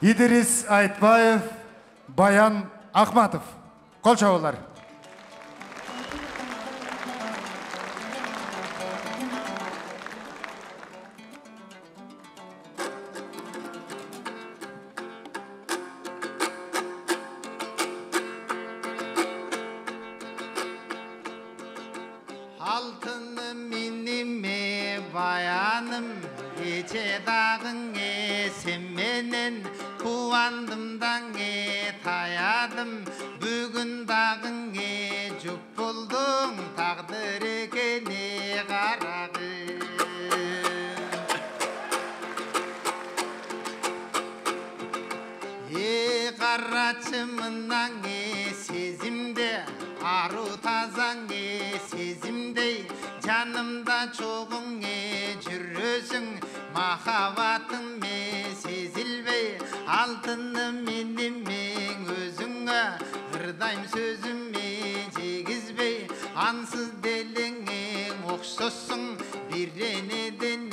İdris Айтбаев, Bayan Ахматов. Kol çağırlar. Altınım minime bayanım gece dağın sen menen kuvandımdan tayadım bugün dağın cüp buldun takdir ekeni karagı Qarachımından sezimde arı tazan sezimde canımda çoğun жүрөсүң махаббатың сезилбей алтыным менің өзіңе ырдайм сөзіме жегізбей ансыз делеңең оқшосың бір енеден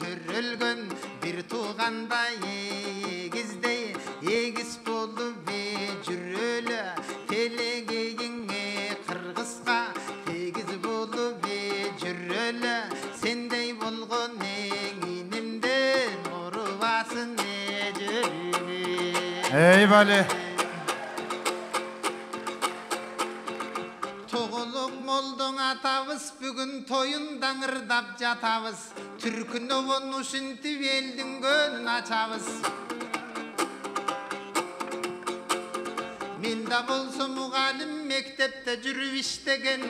төрөлгөн бір туғандай егіздей егіз болып жүрөлі телегейіңе қырғызға тегіз болып жүрөлі сендей болған еңінімден ұрывасын жүріне Ey bale. Тоғылық молдың атабыз бүгін тойын даңырдап жатабыз түркіні он ұшынтып елдің көнін ачабыз Менда болса мұғалім мектепте жүріп іштеген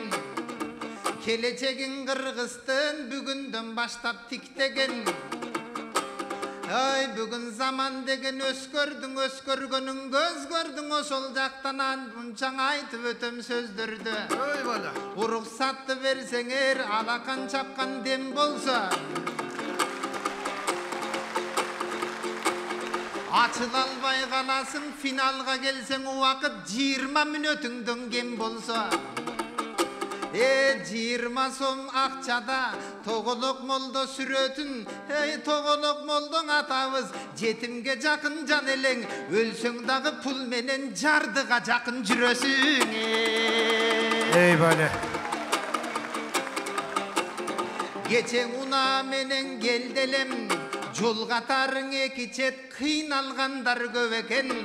келечегин Кыргызстан бүгүндөн баштап тиктеген Ай бүгүн заман деген өскөргөнүң көз көрдүң ошол жактан мынчаң айтып өтөм сөздөрдү Ой бала уруксатты берсеңер алакан чапкан дем болсо Açıl alбай каласың финалга келсең убакыт 20 мүнөтүңдөн кем болсо 20 сом акчада тоголок молдо сүрөтүн тоголок молдоң атабыз жетимге жакын жан элең өлсөң дагы пул менен жардыга жакын жүрөсүң Ey bale. Кечең уна менен келделем жол катарың эки чет кыйналгандар көп экен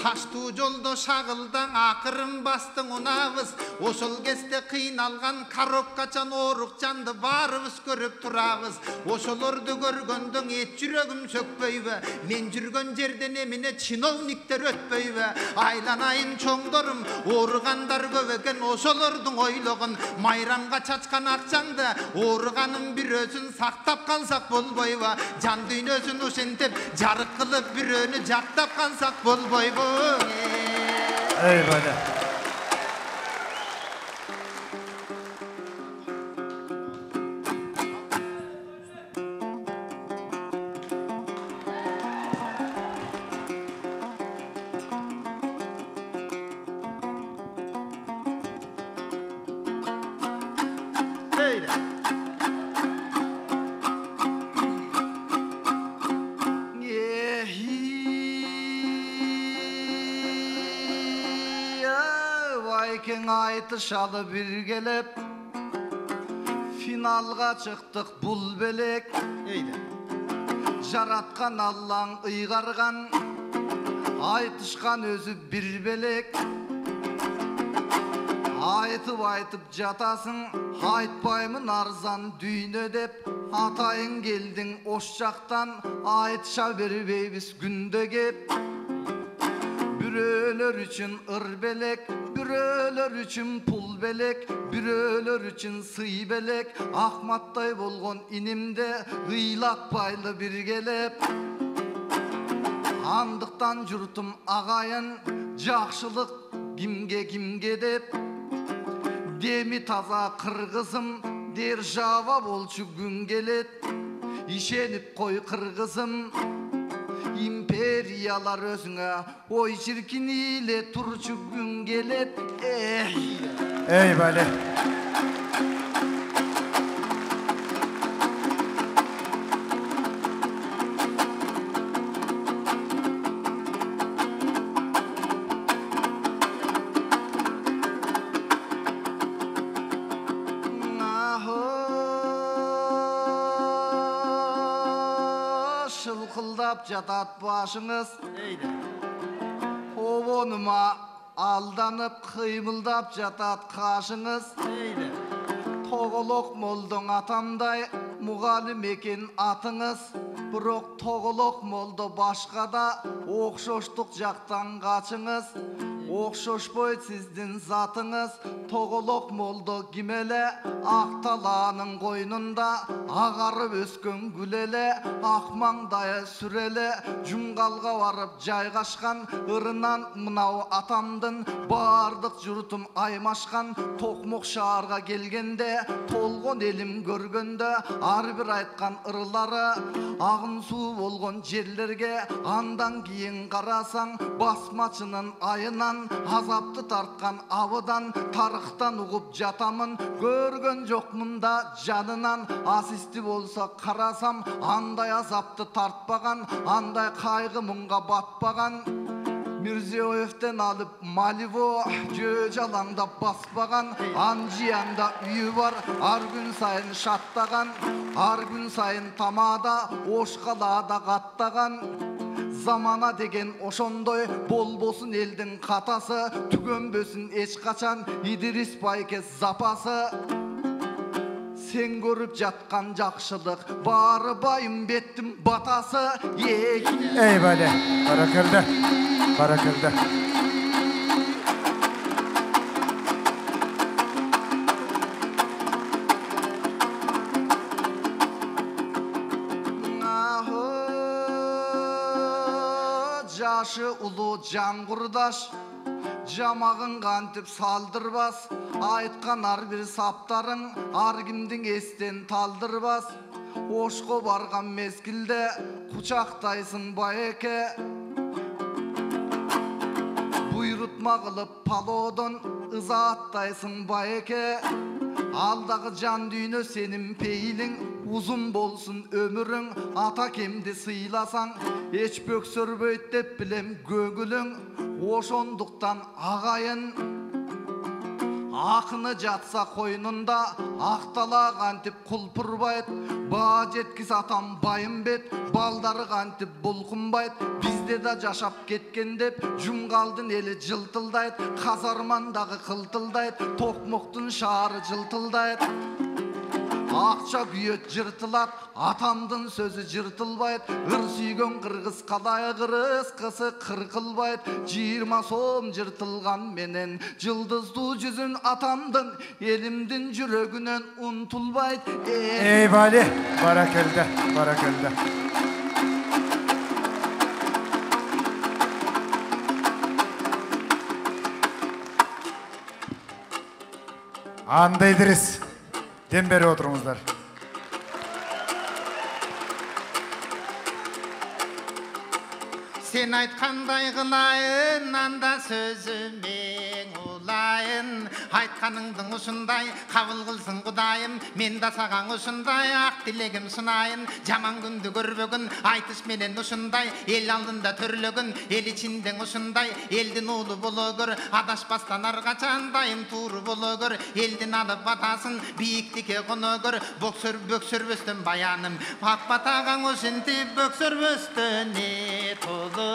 Таштуу жолдо шагылдаң акырын бастың унабыз Ошол кезде кыйналган коробкачан оорукчанды баарыбыз көрүп турабыз Ошолорду көргөндөн эч жүрөгүм сөкпөйбү Мен жүргөн жерден эмне чиновниктер өтпөйбү Айланайын чоңдорум ооругандар көп экен Ошолордун ойлогон майрамга чачкан акчаңды ооруганын бирөөсүн сактап калсак болбойбу Жан дүйнөсүн ушинтип жарык кылып бирөөнү жактап калсак болбойбу Ey bale. Айтышалы биргелеп финалга чыктык бул белек жараткан Аллаң ыйгарган айтышкан өзү бир белек айтып жатасың айтпаймын арзан дүйнө деп атайын келдиң ош жактан айтыша бербейбиз күндө кеп бирөөлөр үчүн ыр белек бирөөлөр үчүн пул белек бирөөлөр үчүн сый белек Ахматтай болгон инимде ыйлатпайлы биргелеп андыктан журтум агайын жакшылык кимге деп деми таза кыргызым держава болчу күн келет ишенип кой кыргызым империялар өзүңө ой чиркин эле турчу күн келет Ey bale. Kıymıldap jatat başınız. Obonuma aldanıp kıymıldap jatat kaşınız. Toğulok moldun atamday muğalim ekin atınız. Bırak toğulok moldu başkada okşoştuk jaktan kaçınız. Okşoşboy sizdin zatınız. Toğulok moldu gimele aktalanın koynunda ağarıp öskön gülele akmandaya sürele cungalga varıp jaygaşkan ırınan mınav atamdın bardık jurtum aymaşkan tokmok şaarga gelgende tolgon elim görgönde ar bir aytkan ırılары ağın su bolgon jerlerge andan kiyin karasan basmachının ayынан azapты tartkan avıdan tarıktan ugup jatamın görgön jokmун da janынан asisti bolsa karasam anday azapты tartpagan anday kaygı munga batpagan Mirziyoyev'ten alıp Malibu Göcalanda baspagan Anjiyanda üyü var Ar gün sayın şattagan Ar gün sayın tamada Oşkalada kattagan Zamana degen oşondoy Bolbosun eldin katası Tükönbösün eç kaçan İdris Baykes zapası Sen görüp jatkan jakşılık Bары bayım bettim batası Ey bale, barakıldı, barakıldı. Jaşı ulu can kurdaş Jamağın kantip saldırбас Aytkan ar bir saptarın Ar kimdin esten taldırбас Oşko bargan mezgilde Kucaktaysın bayeke Buyrutma kılıp palodon Izaattaysın bayeke Aldağı can düğünü senin peylin Uzun bolsun ömürün Ata kemdi sıylasan Eç böksörböyt dep bilem gögülün Oşonduktan ağayın Akını jatsa koynunda Aktala kantip kulpurbayt Bağ jetkis atam bayım bet Baldarı kantip bulkunbayt Bizde de jaşap ketken dep Jumgaldın eli jıltıldayt Kazarmandağı kıltıldayt Tokmoktun şaarı jıltıldayt Akça güyöt jırtılat Atamdın sözü jırtılbayt Ыр sүйgön kırgız kalay kırız kısı kırkılbayt 20 so'm jırtılgan menen Jıldızlı жүзün atamdın Elimdin jürögünen untulbayt Ey bale, barakıldı, barakıldı. Anda İdris. Dem beri oturumuzlar. Sen aytkanday kılayın anda sözümeң ulayın Aytkanыңдың ушундай кабыл кылсын Кудайым Мен да сагаң ушундай ак тилегим сунайын Жаман күндү көрбөгүн айтыш менен ушундай Эл алдында төрлөгүн эл ичиндең ушундай Элдин уулу боло көр адашпастан ар качан дайым тууру боло көр Элдин алып батасын бийиктикке коно көр Бөксөрбөстөн баяным ак батагаң ушинтип бөксөрбөстөн толо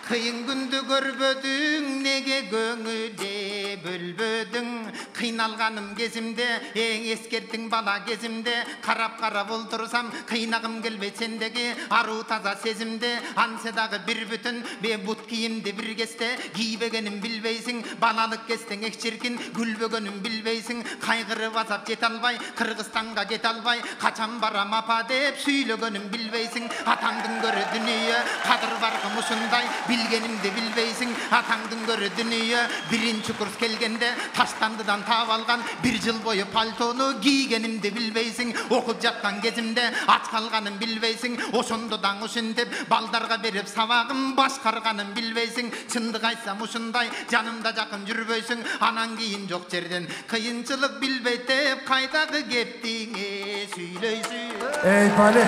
Kıyın gündü görbödüң, nege göңüle bölbödüң Kıynalganım gezimde, eң eskerdiң bala gezimde Karap oltursam, kıynagım gelbet sendegi Aruu taza sezimde, ansedagı bir bütün Be but kiyimde bir keste, giybegenim bilbeysin Balalık kesteң ekçirkin, gülbögönüm bilbeysin Kaygırıp azap jet albay, Kırgızstanga jet albay Kaçan baram apa dep, süylögönüm bilbeysin Atandın görü dünyö, kadır bargım uşunday Bilgenimde bilbeysin, atandın görü dünyö Birinci kurs kelgende, taştandıdan tav algan Bir yıl boyu paltonu giygenimde bilbeysin Okup jatkan gezimde, aç kalganım bilbeysin Oşondodan uşundep, baldarga berip savagım Başkarganım bilbeysin, çındık aytsam uşunday Canımda jakın jürböysün, anan kiyin jok jerden Kıyınçılık bilbeyt dep, kaydağı geptiңe süylöysün Ey bale,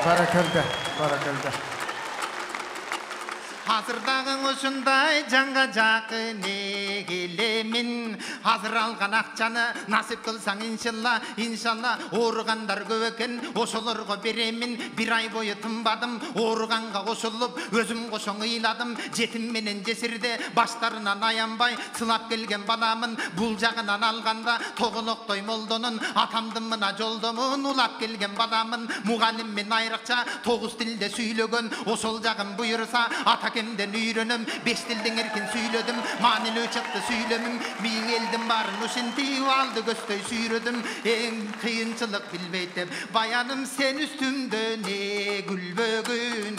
barakıldı, barakıldı. Hazırдағы ушундай жанга жакын келемин. Hazır алган акчаны насип кылсаң иншалла, иншалла ооругандар көп экен, ошолорго беремин. Бир ай бою тынбадым, ооруганга кошулуп, өзүм кошоң ыйладым. Жетим менен жесирде баштарынан аянбай сылап келген баламын. Бул жагынан алганда тоголоктой молдонун атамдын мына жолдомун улап келген баламын. Мугалим мен айрыкча 9 тилде сүйлөгөн, ошол жагын буйруса атакемден үйрөнөм. 5 тилдин эркин сүйлөдүм, маанилүү чыкты сүйлөмүм. Миң элдин баарын ушинтип алды көздөй сүйрөдүм. Эң кыйынчылык билбейт деп баяным сен үстүмдө не күлбөгүн.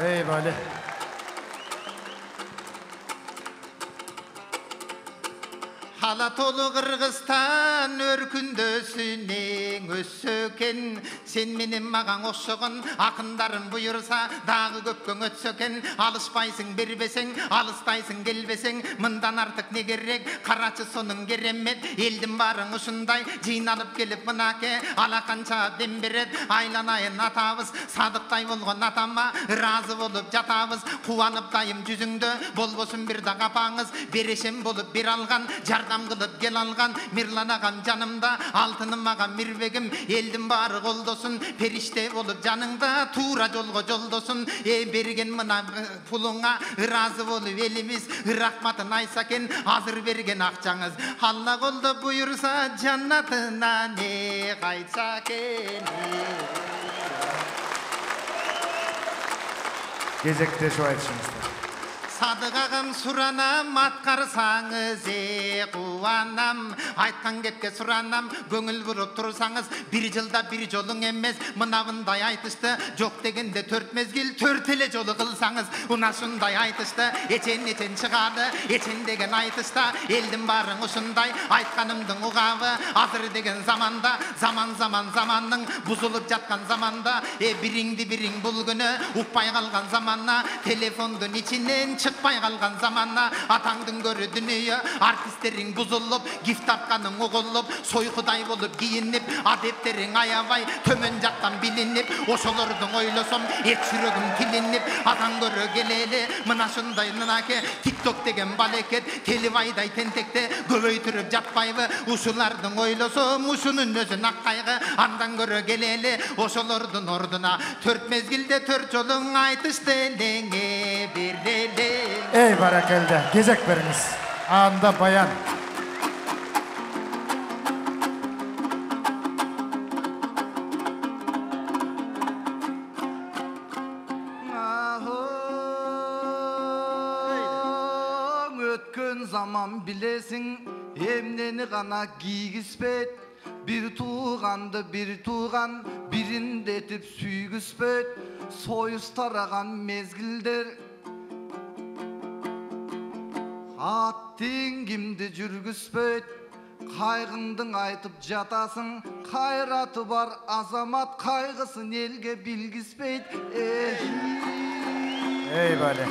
Ey Bali. Hala tolu Kırgızstan örkündösüneң össöken. Sen menin magan oşşoğun akındarım buyursa dağı köpkön ötsöken. Alışpaysın berbeseň, alıstaysın gelbeseň. Mından artık ne gerek? Karaçı sonun geremet. Eldin barın uşunday jıynalıp gelip mınake. Alakança dem beret. Aylanayın atabız. Sadıktay bolgon atama razı bolup jatabız. Kuvanıp dayım жүзүңдө. Bolbosun bir da kapağınız. Bereşem bolup bir algan. Jardam kılıp gel algan. Mirlan ağam canımda. Altınım ağam mirbegim. Eldin bari koldosun. Perişte olup canыңda. Tuğra jolgo joldosun. Bergen mına pulunga razı bolup elimiz. Rahmatın aysaken hazır bergen akçаңыз. Allah kolda buyursa jannatına ne kaytsaken. Gezekte şu aytışыңыздар. Sadık ağam suranam, atkarsanız kuvanam. Aytkan kepke suranam, göңүл burup tursanız. Bir жылda bir jolun emmes, mınavınday aytıştı. Jok degende 4 mezgil, 4 ele jolu kılsanız. Una şunday aytıştı, eçen çıkadı. Eçen degen aytışta, eldin barın uşunday. Aytkanımdın uğabı, hazır degen zamanda. Zamanның buzulup jatkan zamanda. Biriңdi biriң bul günü, ukpay kalgan zamanna. Telefondun içinden çıkpay kalgan zamanna. Ataңdın körü dünyü, artistlerin buzulup. Gift tartkanın oğulup, soykuday bolup giyinip. Adeplerin ayabay, tömön jattan bilinip. Oşolordun oylosom, et çürөгüm tilinip. Ataң körü geleli, mına şunday nınake. TikTok degen baleket, televayday tentekte. Göböйтүрүп жатпайбы, uşulardın oylosom. Uşunun özün akkaygı, andan körü geleli. Oşolordun orduna, 4 mezgilde 4 jolun aytıştı elеңe bereli. Ey barakelde. Gezek beriniz. Anda bayan. Ötkön zaman bilesin, emneni gana giygizbet. Bir tuğandı bir tuğan, birinde etip süygüzbet. Soyuz taragan mezgilder. Attın kimdi жүрgüzbet. Kaygındın aytıp jatasın, kayratı var azamat, kaygısın elge bilgizbet. Ey Bali.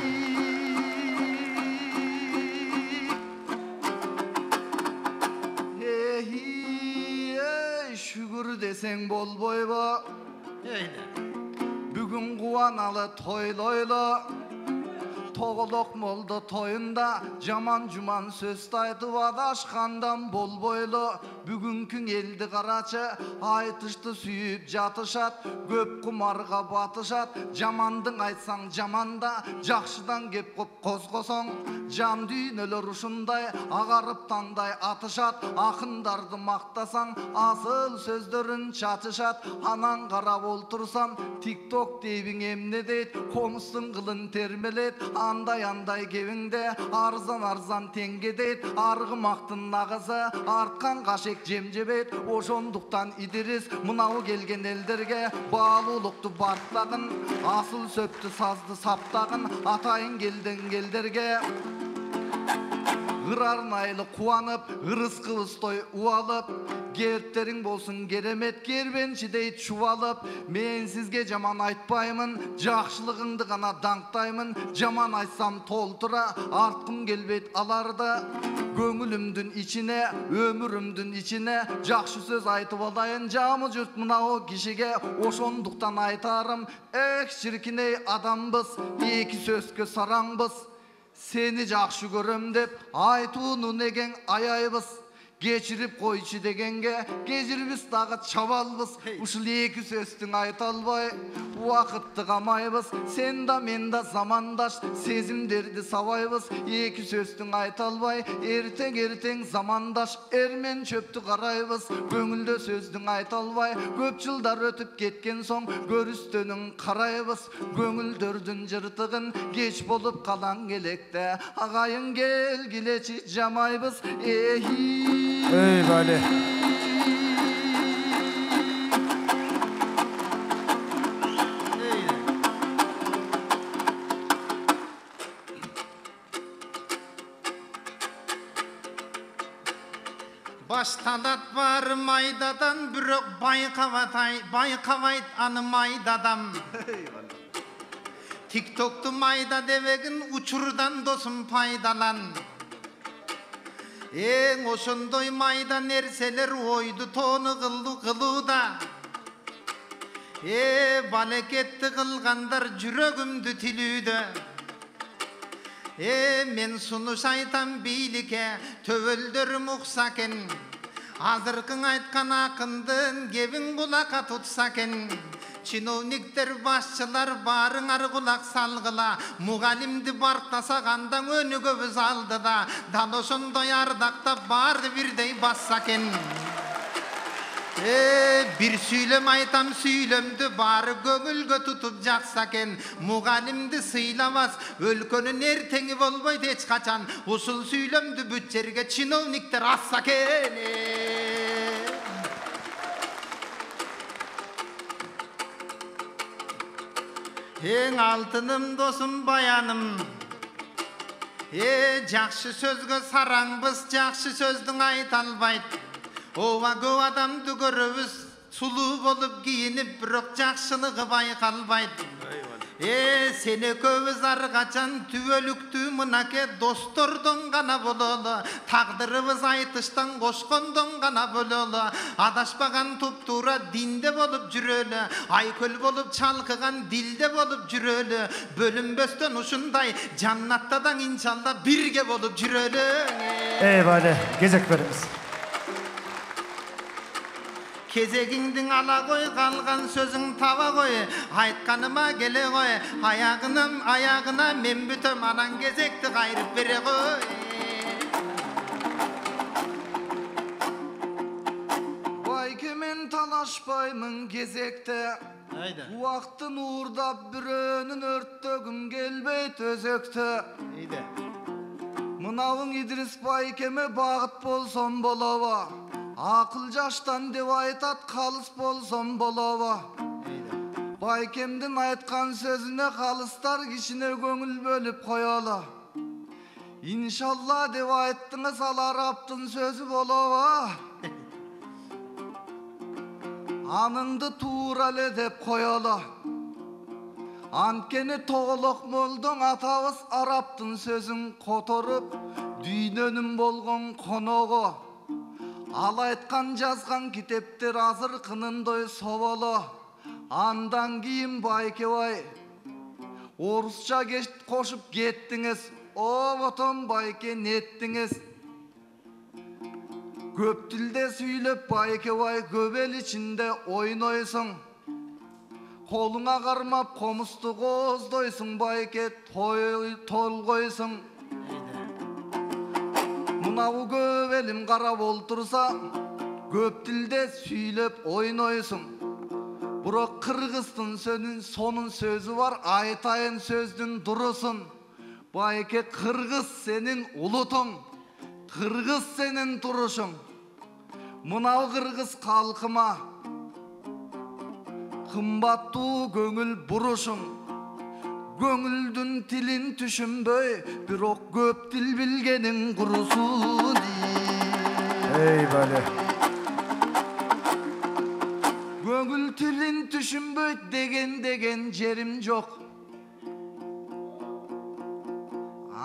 Şükür desen bolboyba. Bugün kuvanalı toyloyla. Toğulok moldu toyunda. Jaman juman söz taydı vadaşkandan bolboylu. Bugünkün eldi karaçı. Aytıştı sүйüp jatışat. Köp kumarga batışat. Jamandın aytsaң jamanda. Jakşıdan kep kop kozgosoň. Jan düýnöler uşunday agarıp tanday atışat. Akındardı maktasaң asıl sözlerin çatışat. Anan karap oltursan TikTok deyiň emne deyt. Komustun kılın termelet. Anday kevingde arzan tenge deyt. Argımaktın nagızı artkan kaşek jemjebet. Oşonduktan idiriz mınavu gelgen elderge bağluluktu bartlagın. Asıl söptü sazdı saptagın. Atayın gelden gelderge ырарнайлы кубанып, ырыскыбызтой убалып, керттериң болсун керемет кербенчидей чубалып, мен сизге жаман айтпаймын, жакшылыгыңды гана даңктаймын, жаман айтсам толтура арткым келбейт аларда. Көңүлүмдүн ичине, өмүрүмдүн ичине жакшы сөз айтып алайын жамы жұрт мынау кишиге, ошондуктан айтарым, эх ширкиней адамбыз, эки сөзгө сараңбыз. Сени жакшы көрөм деп айтууну негең аяйбыз. Geçirip koyçu degenge geçiribиз дагы чабалбыз. Ушул эки сөздүн айта албай убакытты камайбыз. Сен да мен да замандаш сезимдерди сабайбыз. Эки сөздүн айта албай эртең замандаш эрмен чөптү карайбыз. Көңүлдө сөздүн айта албай көп жылдар өтүп кеткен соң көрүстөнүн карайбыз. Көңүлдөрдүн жыртыгын кеч болуп калан электе агайын келгилечи жамайбыз. Ey Bale. Baştalat var maydadan, bürok baykabayt anı maydadam. TikTok'tu mayda devegin uçurdan dosum paydalan. Oşondoy mayda nerseler oydu tonu kılıda. Baleketти kılgandar jürögümdü tilüdü. Men sunuş aytam biylike tövöldörüm uksaken. Azırkın aytkan akındın gebin kulaka tutsaken. Чиновниктер başçılar barınar kulak salgıla. Mugalimdi barktasağandan önü göbüz aldı da. Danoşondoy ardakta bardı birdey bassaken. Bir süylem aytam süylemdi barı göngülgö tutup jaksaken. Mugalimdi sıylamaz өлkөнүн эртеңи болбойт эч качан. Ушул süylemdi bütçerge чиновниктер асsaken. Eң алтыным досым баяным. Жакшы сөзгө сараңбыз, жакшы сөздүн айта албайт. Ооба көп адамды көрөбүз, сулуу болуп кийинип, бирок жакшылыгы байкалбайт. Сени көбүз ар качан түбөлүктүү мынаке достордон гана бололу. Тагдырыбыз айтыштан кошкондон гана бололу. Адашпаган туптуура динде болуп жүрөлү. Айкөл болуп чалкыган дилде болуп жүрөлү. Бөлүнбөстөн ушундай жаннаттадан иншалла бирге болуп жүрөлү. Eyvallah. Gezek veriniz. Кезегиңдин ала кой, калган сөзүң таба кой. Айтканыма келе кой, аягына мен бүтөм, анан кезекти кайрып бере кой. Байкемен талашпаймын кезекте. Уактын уурдап бирөөнүн өрттөгүм келбейт өзөктө. Мынабың Идрис байкеме багыт болсом болобу? Акыл жаштан деп айтат, калыс болсом болобу? Байкемдин айткан сөзүнө калыстар кишине көңүл бөлүп коелу. Иншалла деп айттыңыз, ал араптын сөзү болобу? Аныңды туура эле деп коелу. Анткени Тоголок молдоң атабыз араптын сөзүн которуп, дүйнөнүн болгон коногу. Ал айткан жазган китептер азыр кынындой соболо. Андан кийин Байкебай орусча кошуп кеттиңиз. О ботон Байке неттиңиз. Көп тилде сүйлөп Байкебай көп эл ичинде ойнойсуң. Колуңа кармап комусту кооздойсуң Байке, толгойсуң. Мынау көп элим карап олтурса, көп тилде сүйлөп ойнойсуң. Бирок кыргыздын сонун сөзү бар, айтайын сөздүн дурусун. Байке, кыргыз сенин улутуң, кыргыз сенин турушуң. Мынау кыргыз калкыма кымбаттуу көңүл бурушуң. Göңүлдүн тилин түшүнбөй, бирок көп тил билгениң курусу дейт. Ey bale. Göңүл тилин түшүнбөйт деген жерим жок.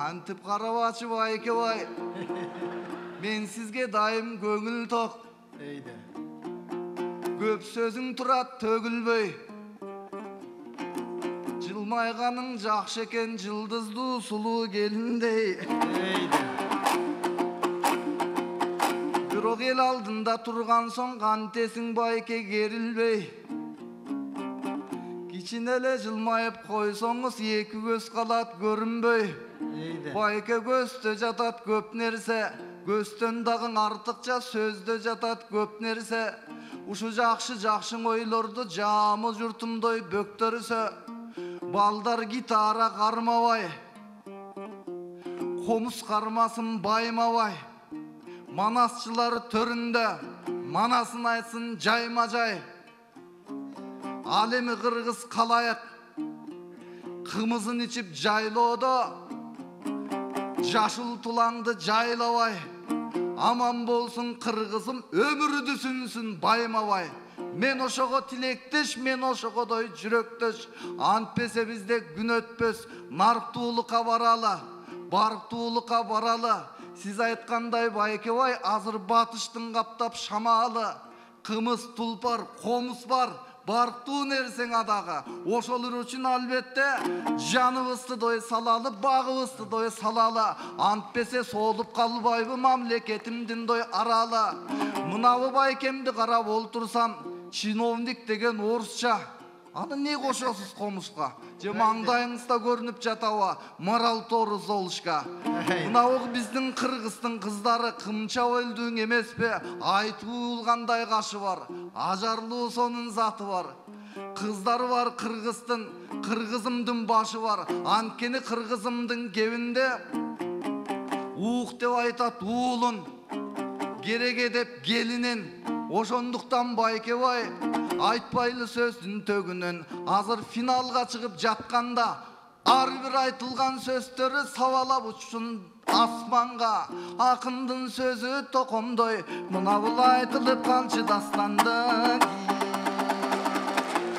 Антип карабачы Байкебай. Мен сизге дайым көңүл ток. Eydi. Көп сөзүң турат төгүлбөй. Жылмайганың жакшы экен, жылдыздуу сулуу келиндей. Eydi. Бирок эл алдында турган соң кантесиң Байке керилбей. Кичине эле жылмайып койсоңуз эки көз калат көрүнбөй. Eydi. Байке көздө жатат көп нерсе, көздөн дагы артыкча сөздө жатат көп нерсе. Ушу жакшы ойлорду жамы журтумдой бөктөрсө, балдар гитара кармабай, комуз кармасын баймабай. Манасчылар төрүндө манасын айтсын жайма-жай. Ал эми кыргыз калайык кымызын ичип жайлоодо, жашыл тулаңды жайлабай. Аман болсун кыргызым, өмүрү сүнсүн баймабай. Мен ошого тилектеш, мен ошогодой жүрөктөш. Антпесе бизде күн өтпөс, нарктуулукка баралы, барктуулукка баралы. Сиз айткандай Байкебай, азыр батыштын каптап шамалы. Кымыз, тулпар, комуз бар, барктуу нерсең адагы. Ошолор үчүн албетте жаныбызды дой салалы, багыбызды дой салалы. Антпесе соолуп калбайбы мамлекетимдин дой аралы. Мынабы Байкемди карап олтурсам, чиновник деген орусча. Аны не кошосуз комузга? Же маңдайыңызда көрүнүп жатабы марал тору золушка? Мынабы биздин кыргыздын кыздары кымча өлдүң эмеспи? Айтуу улгандай кашы бар, ажарлуу сонун заты бар. Кыздары бар кыргыздын, кыргызымдын башы бар. Анткени кыргызымдын кебинде уук деп айтат уулун, кереге деп келинин. Ошондуктан Байкебай айтпайлы сөздүн төгүнөн азыр финалга чыгып жатканда ар бир айтылган сөздөрү сабалап учсун асманга. Акындын сөзү токомдой, мына бул айтылып калчы дастандын.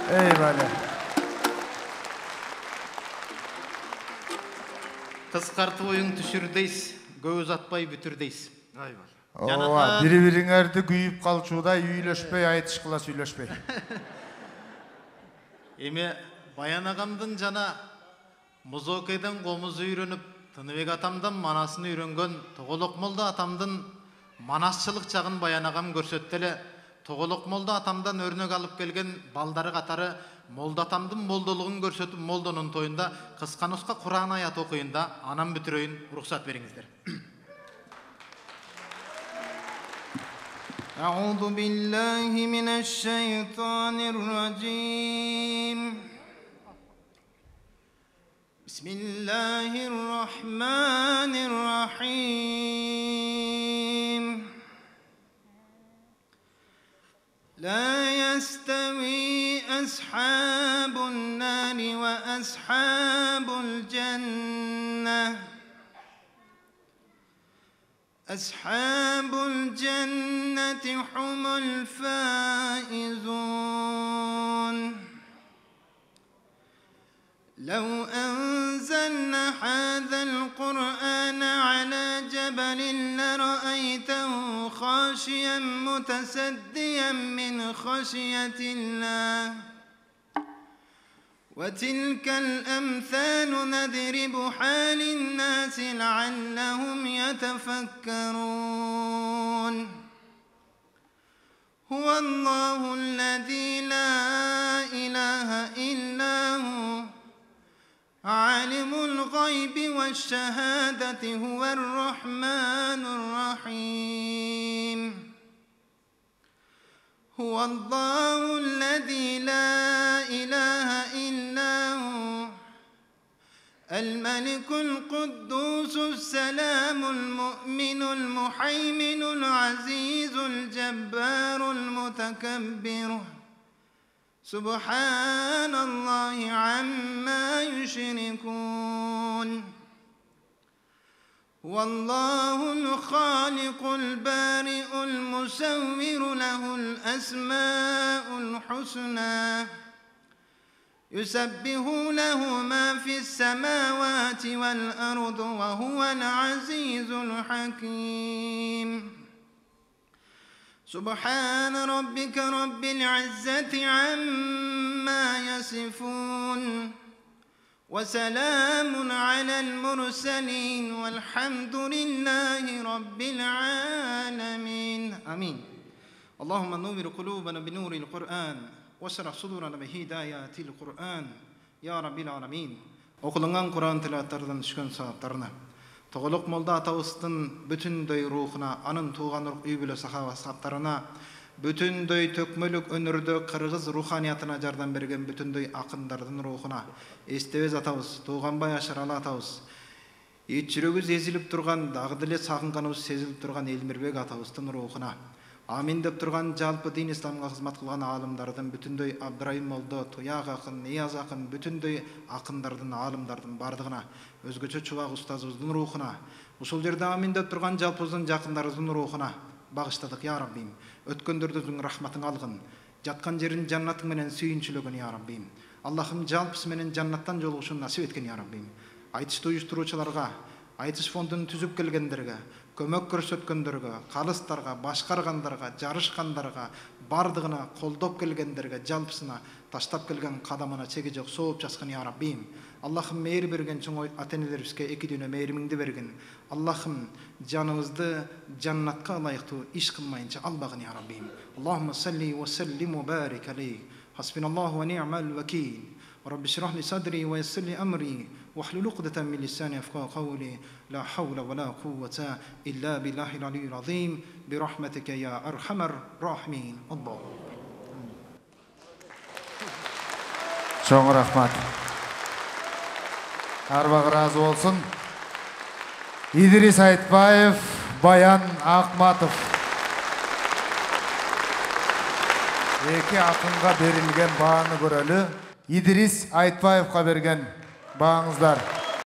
Ey bale. Кыскартып оюң түшүрдейс, көп узатпай бүтүрдейс. Ооба, бири-бириңерди күйүп калчудай үйлөшпөй, айтышкыла сүйлөшпөй. Эми Баян агамдын жана музокейден комузу үйрөнүп, Тыныбек атамдан манасын үйрөнгөн Тоголок молда атамдын манасчылык жагын Баян агам көрсөттү эле. Тоголок молда атамдан өрнөк алып келген балдары катары молда атамдын молдолугун көрсөтүп, молдонун тоюнда кыска нуска Кур'ан аят окуюнда анан бүтүрөйүн, уруксат бериңиздер. أعوذ بالله من الشيطان الرجيم بسم الله الرحمن الرحيم لا يستوي أصحاب النار وأصحاب الجنة أصحاب الجنة هم الفائزون لو أنزلنا هذا القرآن على جبل لرأيته خاشعا متصديا من خشية الله وتلك الأمثال نضربها للناس لعلهم يتفكرون هو الله الذي لا إله إلا هو عالم الغيب والشهادة هو الرحمن الرحيم هو الله الذي لا إله إلا هو الملك القدوس السلام المؤمن المحيمن العزيز الجبار المتكبر سبحان الله عما يشركون والله الخالق البارئ المصور له الأسماء الحسنى يسبح له ما في السماوات والأرض وهو العزيز الحكيم سبحان ربك رب العزة عما يصفون وسلام على المرسلين والحمد لله رب العالمين آمين اللهم نور قلوبنا بنور القرآن واشرح صدورنا بهداية القرآن يا رب العالمين Okulangan Kur'an tilavatlardan düşkön saatlarına Toğuluk molda atavыстın bütünдөй ruhuna, anın tuğan üybülü sahava saatlarına, bütünдөй tökmölük önürді Kırgız ruhaniyatına jardan bergen bütünдөй akındardın ruhuna, estebez atavыз, tuğanbay aşaralı atavыз, etçürөгүз ezilip turgan, dağdile sağınganыбыз сезилip turgan Elmirbек atavыздың ruhuna, Amin деп тұрған жалпы дин исламға қызмат қылған алымдардың бүтіндөй Абдрайым молда, Туяқ ақын, Нияз ақын, бүтіндөй ақындардың, алымдардың бардығына, өзгөчө чубак ұстазыбыздың рухына, ушул жерде амин деп тұрған жалпыбыздың жақындарыбыздың рухына багыштадык я Раббим. Өткөндөрдүн рахматың алгын, жаткан жерин жаннатың менен сүйүнчүлөгөн я Раббим. Аллахым жалпысы менен жаннаттан жолугушун насип эткен я Раббим. Айтышты уюштуруучуларга, айтыш фондун түзүп келгендерге, көмөк көрсөткөндөргө, калыстарга, башкаргандарга, жарышкандарга, бардыгына колдоп келгендерге, жалпысына таштап келген кадамына чеги жок сооп жазган я Раббим. Аллахым мейир берген чоң ата-энелерибизге эки дүйнө мейиримиңди берген. Аллахым жаныбызды жаннатка ылайыктуу иш кылмайынча албагын я Раббим. Аллахумма салли ва саллим ва барик алейх. Хасбуналлаху ва ни'мал вакил. رب اشرح لي صدري ويسر لي أمري واحلل عقدة من لساني يفقهوا قولي لا حول ولا قوة إلا بالله العلي العظيم برحمتك يا أرحم الراحمين الله Çoğun rahmat. Arbaq razı olsun. İdris Айтбаев, Bayan Akmatov. Eki akınға берілген bağını көрелі. İdris Айтбаевқа берген bağыңыздар.